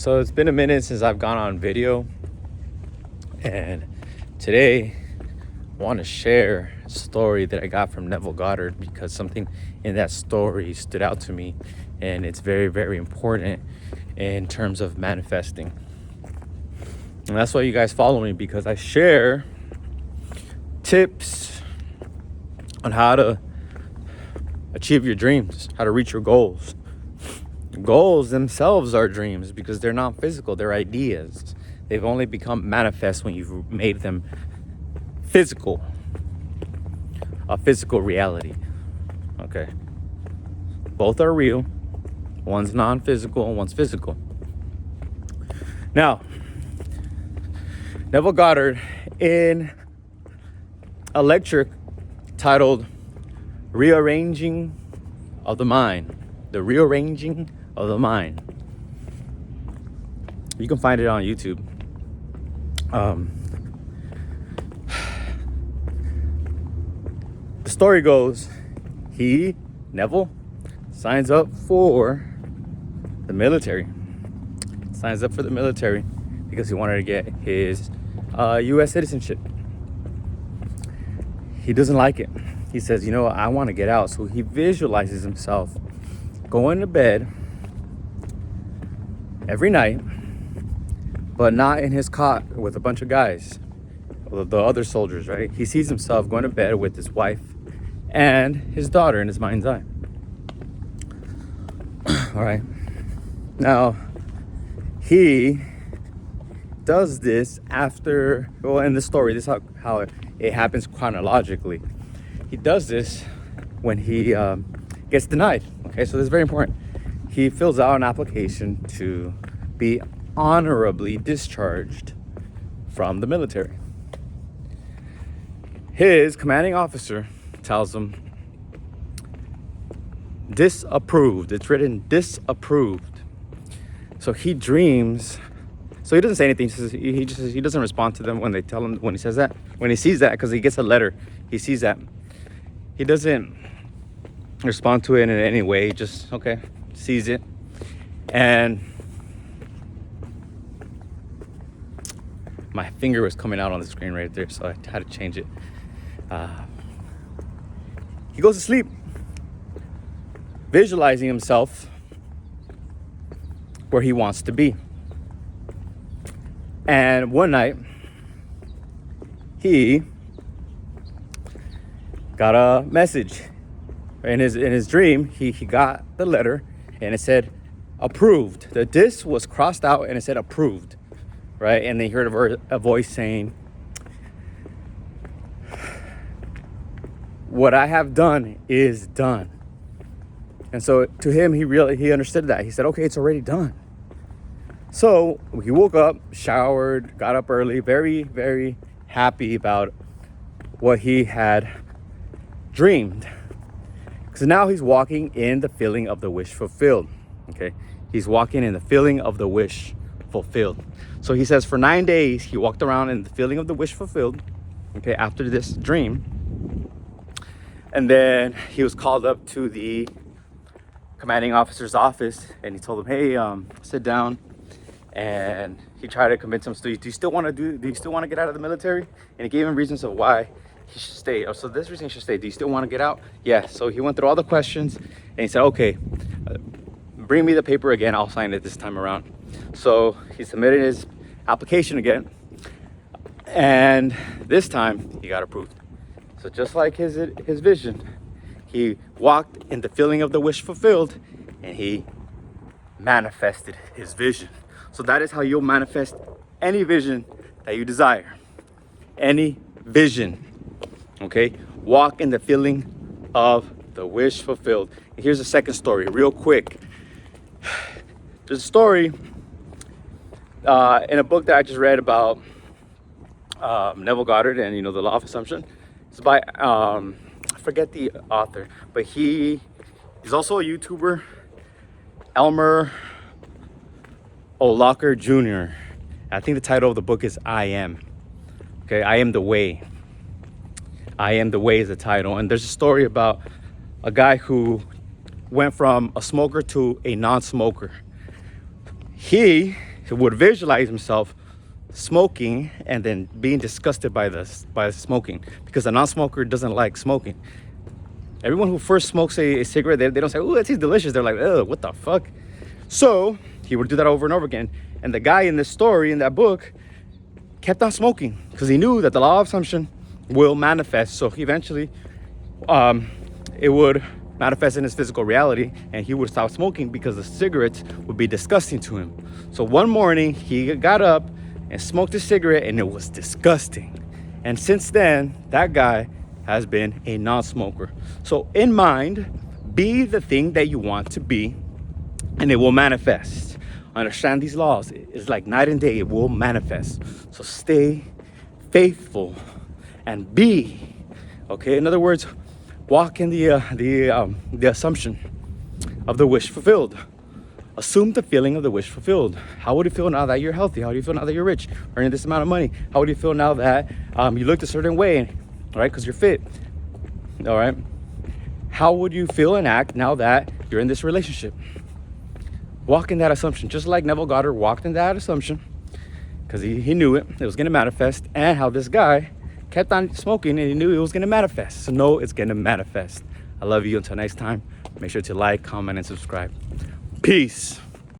So it's been a minute since I've gone on video, and today I want to share a story that I got from Neville Goddard because something in that story stood out to me, and it's very, very important in terms of manifesting. And that's why you guys follow me, because I share tips on how to achieve your dreams, how to reach your goals. Goals themselves are dreams because they're not physical, they're ideas. They've only become manifest when you've made them physical, a physical reality. Okay, both are real. One's non-physical and one's physical. Now, Neville Goddard, in a lecture titled Rearranging of the Mind, the Rearranging of the Mind. You can find it on YouTube. The story goes, Neville, signs up for the military. Signs up for the military because he wanted to get his U.S. citizenship. He doesn't like it. He says, I want to get out. So he visualizes himself going to bed every night, but not in his cot with a bunch of guys, the other soldiers, right? He sees himself going to bed with his wife and his daughter in his mind's eye. All right. Now, he does this after, in the story, this is how it happens chronologically. He does this when he gets denied. Okay, so this is very important. He fills out an application to be honorably discharged from the military. His commanding officer tells him, disapproved. It's written disapproved. So he dreams. So he doesn't say anything. He doesn't respond to them when they tell him, when he says that, when he sees that, because he gets a letter. He sees that. He doesn't respond to it in any way. He just, sees it. And my finger was coming out on the screen right there, so I had to change it. He goes to sleep, visualizing himself where he wants to be. And one night, he got a message. In his dream, he got the letter, and it said approved. The "dis" was crossed out, and it said approved, right? And they heard a voice saying, "What I have done is done." And so to him, he understood that. He said, "Okay, it's already done." So he woke up, showered, got up early, very, very happy about what he had dreamed. Because now he's walking in the feeling of the wish fulfilled. Okay, he's walking in the feeling of the wish fulfilled. So he says for 9 days, he walked around in the feeling of the wish fulfilled. Okay, after this dream. And then he was called up to the commanding officer's office, and he told him, "Hey, sit down." And he tried to convince him, do you still want to get out of the military? And he gave him reasons of why he should stay. So this reason he should stay. Do you still want to get out? Yeah. So he went through all the questions, and he said, "Okay, bring me the paper again. I'll sign it this time around." So he submitted his application again, and this time he got approved. So just like his vision, he walked in the feeling of the wish fulfilled, and he manifested his vision. So that is how you'll manifest any vision that you desire. Any vision. Okay? Walk in the feeling of the wish fulfilled. And here's the second story, real quick. There's a story in a book that I just read about Neville Goddard and the law of assumption. It's by I forget the author, but he is also a YouTuber, Elmer O'Locker Jr. I think the title of the book is I Am. Okay, I Am the Way. I Am the Way is the title. And there's a story about a guy who went from a smoker to a non-smoker. He he would visualize himself smoking and then being disgusted by smoking, because a non-smoker doesn't like smoking. Everyone who first smokes a cigarette, they don't say, "Oh, that tastes delicious." They're like, "Oh, what the fuck?" So he would do that over and over again. And the guy in this story, in that book, kept on smoking because he knew that the law of assumption will manifest. So eventually it would manifest in his physical reality, and he would stop smoking because the cigarettes would be disgusting to him. So one morning he got up and smoked a cigarette, and it was disgusting. And since then, that guy has been a non-smoker. So in mind, be the thing that you want to be, and it will manifest. Understand these laws. It's like night and day. It will manifest. So stay faithful and be, okay? In other words, walk in the assumption of the wish fulfilled. Assume the feeling of the wish fulfilled. How would you feel now that you're healthy? How do you feel now that you're rich, earning this amount of money? How would you feel now that you looked a certain way, right? Because you're fit, all right? How would you feel and act now that you're in this relationship? Walk in that assumption, just like Neville Goddard walked in that assumption, because he knew it was going to manifest, and how this guy kept on smoking and he knew it was going to manifest. So know it's going to manifest. I love you. Until next time, make sure to like, comment, and subscribe. Peace.